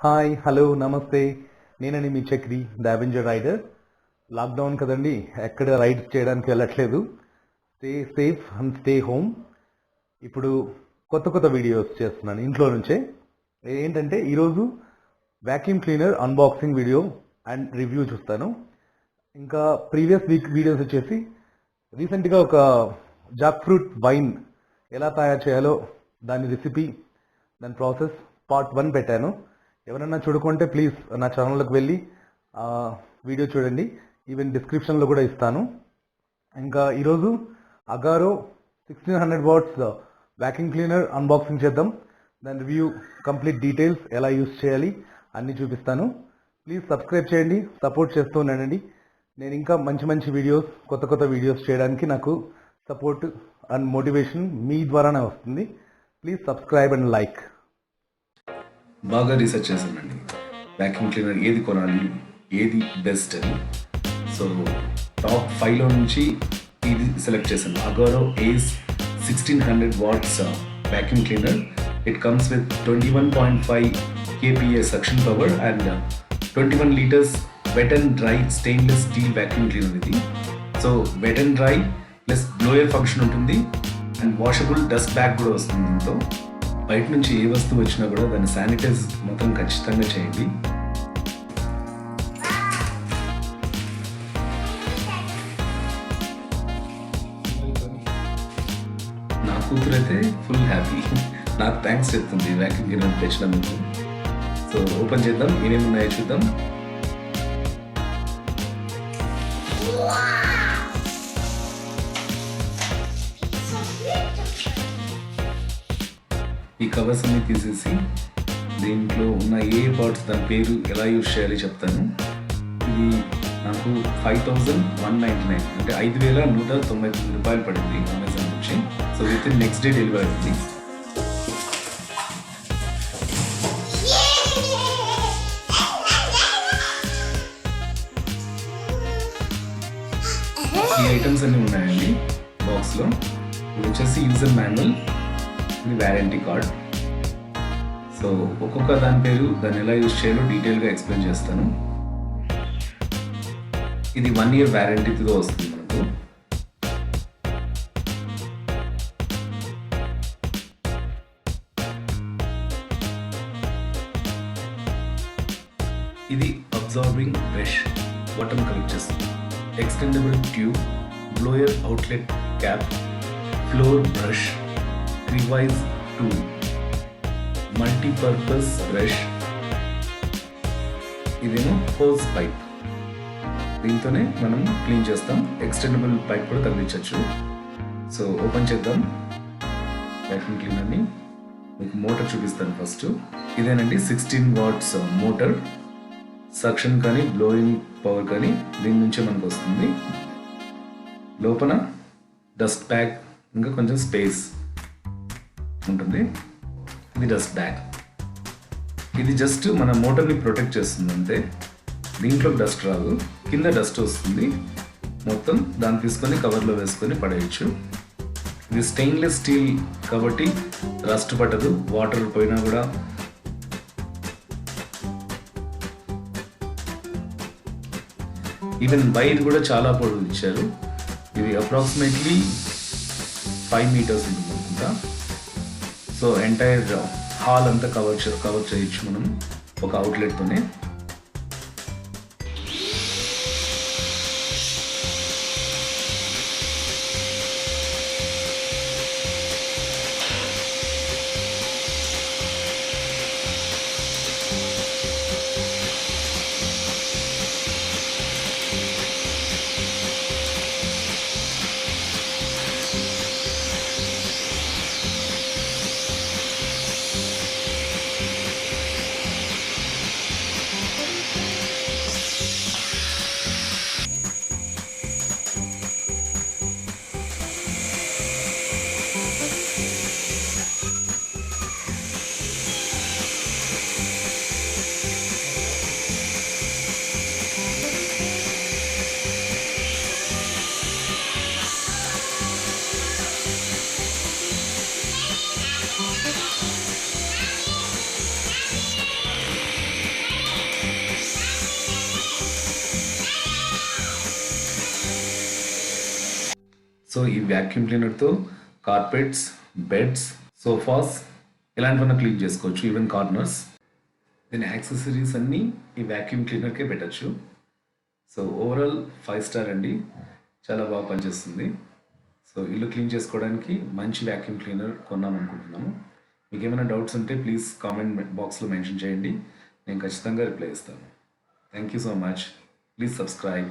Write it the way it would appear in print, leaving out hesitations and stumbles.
Hi hello నమస్తే. నేనండి మీ Chakri the avenger rider. Lockdown కదండి, ఎక్కడ రైడ్స్ చేయడానికి వెళ్ళట్లేదు. Stay safe and stay home. ఇప్పుడు కొత్త వీడియోస్ చేస్తున్నాను ఇంట్లో నుంచే. ఏంటంటే ఈరోజు vacuum cleaner unboxing video and review చూస్తాను. ఇంకా ప్రీవియస్ వీక్ వీడియోస్ వచ్చేసి రీసెంట్గా ఒక జాక్ ఫ్రూట్ వైన్ ఎలా తయారు చేయాలో దాని రెసిపీ, దాని ప్రాసెస్ పార్ట్ 1 పెట్టాను. ఎవరైనా చూడకుంటే ప్లీజ్ నా ఛానల్లోకి వెళ్ళి వీడియో చూడండి. ఈవెన్ డిస్క్రిప్షన్లో కూడా ఇస్తాను. ఇంకా ఈరోజు Agaro 1600 watts vacuum cleaner unboxing చేద్దాం. దాని రివ్యూ, కంప్లీట్ డీటెయిల్స్, ఎలా యూస్ చేయాలి అన్నీ చూపిస్తాను. ప్లీజ్ సబ్స్క్రైబ్ చేయండి, సపోర్ట్ చేస్తూ ఉండండి. నేను ఇంకా మంచి వీడియోస్, కొత్త వీడియోస్ చేయడానికి నాకు సపోర్ట్ అండ్ మోటివేషన్ మీ ద్వారానే వస్తుంది. Please subscribe and like. బాగా రీసెర్చ్ చేశానండి వ్యాక్యూమ్ క్లీనర్ ఏది కొనాలి, ఏది బెస్ట్ అని. సో టాప్ 5లో నుంచి ఇది సెలెక్ట్ చేశాను. Agaro ace 1600 watts vacuum cleaner. It comes with 21.5 kPa suction power and 21 litres wet and dry stainless steel vacuum cleaner ఇది. So wet and dry plus blower function ఉంటుంది and washable dust bag కూడా వస్తుంది దీంతో. బయట నుంచి ఏ వస్తువు వచ్చినా కూడా దాన్ని శానిటైజ్ మొత్తం ఖచ్చితంగా చేయండి. నా కూతురు అయితే ఫుల్ హ్యాపీ, నాకు థ్యాంక్స్ చెప్తుంది వ్యాక్యూమ్ క్లీనర్ తెచ్చినందుకు. సో ఓపెన్ చేద్దాం, ఏమేమి ఉన్నాయో చూద్దాం. ఈ కవర్స్ అన్ని తీసేసి దీంట్లో ఉన్న ఏ పార్ట్స్, దాని పేరు, ఎలా యూజ్ చేయాలి చెప్తాను. ఇది నాకు 5199 అంటే 5199 రూపాయలు పడింది అమెజాన్ నుంచి. So with in next day delivery ఉంది. ఈ ఐటమ్స్ అన్నీ ఉన్నాయండి బాక్స్లో. ఇది వచ్చేసి యూజర్ మాన్యువల్, ఇది వారంటీ కార్డ్. సో ఒక్కొక్క దాని పేరు, దాన్ని ఎలా యూజ్ చేయాలో డీటెయిల్గా ఎక్స్ప్లెయిన్ చేస్తాను. ఇది 1 year వారంటీతో వస్తుంది మనకు. ఇది అబ్జార్బింగ్ బ్రష్, బటన్ కలెక్ట్ చేస్తుంది, extendable tube, blower outlet cap, floor brush, revise tool, multipurpose brush, ఇదేమో హోస్ పైప్. దీంతోనే మనం క్లీన్ చేస్తాం. ఎక్స్టెండబుల్ పైప్ కూడా తగిలించవచ్చు. సో ఓపెన్ చేద్దాం వ్యాక్యూమ్ క్లీనర్ని. మీకు మోటార్ చూపిస్తాను ఫస్ట్. ఇదేనండి 16 వాట్స్ మోటార్. సక్షన్ కానీ బ్లోయింగ్ పవర్ కానీ దీని నుంచే మనకు వస్తుంది. లోపల డస్ట్ బ్యాగ్, ఇంకా కొంచెం స్పేస్ ఉంటుంది. ఇది డస్ట్ బ్యాగ్. ఇది జస్ట్ మన మోటార్ని ప్రొటెక్ట్ చేస్తుంది అంతే. దీంట్లో డస్ట్ రాదు, కింద డస్ట్ వస్తుంది మొత్తం. దాన్ని తీసుకొని కవర్లో వేసుకొని పడేయచ్చు. ఇది స్టెయిన్లెస్ స్టీల్ కాబట్టి రస్ట్ పట్టదు, వాటర్ పోయినా కూడా. ఈవెన్ వైర్ కూడా చాలా పొడవు ఇచ్చారు. ఇది అప్రాక్సిమేట్లీ 5 meters ఉంటుంది అనుకుంటా. సో ఎంటైర్ హాల్ అంతా కవర్ చేయొచ్చు మనం ఒక అవుట్లెట్తోనే. సో ఈ వ్యాక్యూమ్ క్లీనర్తో కార్పెట్స్, బెడ్స్, సోఫాస్ ఇలాంటివన్నీ క్లీన్ చేసుకోవచ్చు, ఈవెన్ కార్నర్స్. దీని యాక్సెసరీస్ అన్నీ ఈ వ్యాక్యూమ్ క్లీనర్కే పెట్టచ్చు. సో ఓవరాల్ 5 స్టార్ అండి, చాలా బాగా పనిచేస్తుంది. సో ఇల్లు క్లీన్ చేసుకోవడానికి మంచి వ్యాక్యూమ్ క్లీనర్ కొన్నాం అనుకుంటున్నాము. మీకు ఏమైనా డౌట్స్ ఉంటే ప్లీజ్ కామెంట్ బాక్స్లో మెన్షన్ చేయండి, నేను ఖచ్చితంగా రిప్లై ఇస్తాను. Thank you so much. Please subscribe.